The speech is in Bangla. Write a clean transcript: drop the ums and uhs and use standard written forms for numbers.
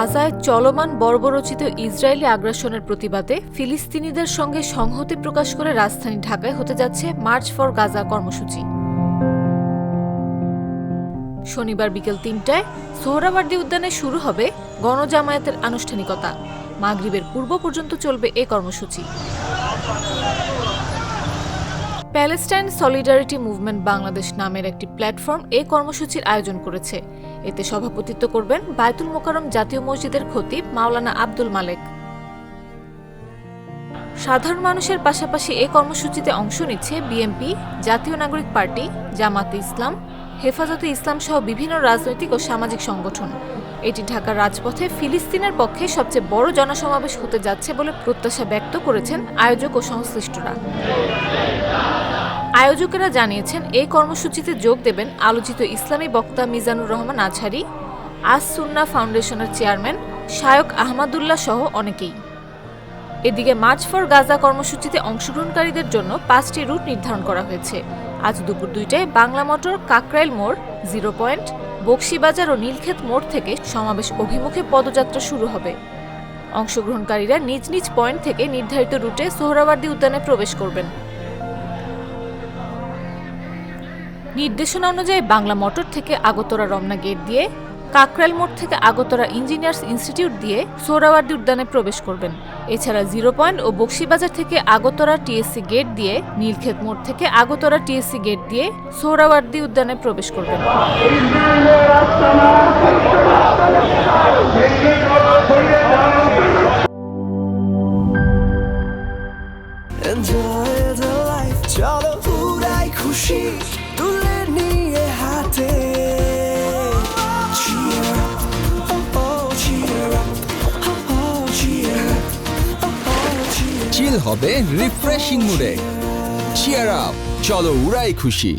গাজায় চলমান বর্বরোচিত ইসরায়েলি আগ্রাসনের প্রতিবাদে ফিলিস্তিনিদের সঙ্গে সংহতি প্রকাশ করে রাজধানী ঢাকায় হতে যাচ্ছে মার্চ ফর গাজা কর্মসূচি। শনিবার বিকেল ৩টায় সোহরাওয়ার্দী উদ্যানে শুরু হবে গণজামায়াতের আনুষ্ঠানিকতা। মাগরিবের পূর্ব পর্যন্ত চলবে এ কর্মসূচি। প্যালেস্টাইন সলিডারিটি মুভমেন্ট বাংলাদেশ নামের একটি প্ল্যাটফর্ম এ কর্মসূচির আয়োজন করেছে। এতে সভাপতিত্ব করবেন বায়তুল মোকাররম জাতীয় মসজিদের খতিব মাওলানা আব্দুল মালেক। সাধারণ মানুষের পাশাপাশি এ কর্মসূচিতে অংশ নিচ্ছে বিএনপি, জাতীয় নাগরিক পার্টি, জামাতে ইসলাম, হেফাজতে ইসলাম সহ বিভিন্ন রাজনৈতিক ও সামাজিক সংগঠন। এটি ঢাকার রাজপথে ফিলিস্তিনের পক্ষে সবচেয়ে বড় জনসমাবেশ হতে যাচ্ছে বলে প্রত্যাশা ব্যক্ত করেছেন আয়োজক ও সংশ্লিষ্টরা। আয়োজকেরা জানিয়েছেন, এই কর্মসূচিতে যোগ দেবেন আলোচিত ইসলামী বক্তা মিজানুর রহমান আজহারী, আস সুন্নাহ ফাউন্ডেশনের চেয়ারম্যান শায়খ আহমদুল্লাহ সহ অনেকেই। এদিকে মার্চ ফর গাজা কর্মসূচিতে অংশগ্রহণকারীদের জন্য 5টি রুট নির্ধারণ করা হয়েছে। আজ দুপুর 2টায় বাংলা মোটর, কাকরাইল মোড়, 0 পয়েন্ট, বকশীবাজার ও নীলক্ষেত মোড় থেকে সমাবেশ অভিমুখে পদযাত্রা শুরু হবে। অংশগ্রহণকারীরা নিজ নিজ পয়েন্ট থেকে নির্ধারিত রুটে সোহরাওয়ার্দী উদ্যানে প্রবেশ করবেন। নির্দেশনা অনুযায়ী বাংলা মোটর থেকে আগরতলা রমনা গেট দিয়ে, কাকরাইল মোড় থেকে আগরতলা ইঞ্জিনিয়ার্স ইনস্টিটিউট দিয়ে সোহরাওয়ার্দী উদ্যানে প্রবেশ করবেন। এছাড়া 0 পয়েন্ট ও বকশীবাজার থেকে আগরতলা টিএসসি গেট দিয়ে, নীলক্ষেত মোড় থেকে আগরতলা টিএসসি গেট দিয়ে সোহরাওয়ার্দী উদ্যানে প্রবেশ করবেন। চিল হবে রিফ্রেশিং মুডে। চিয়ার আপ, চলো উড়াই খুশি।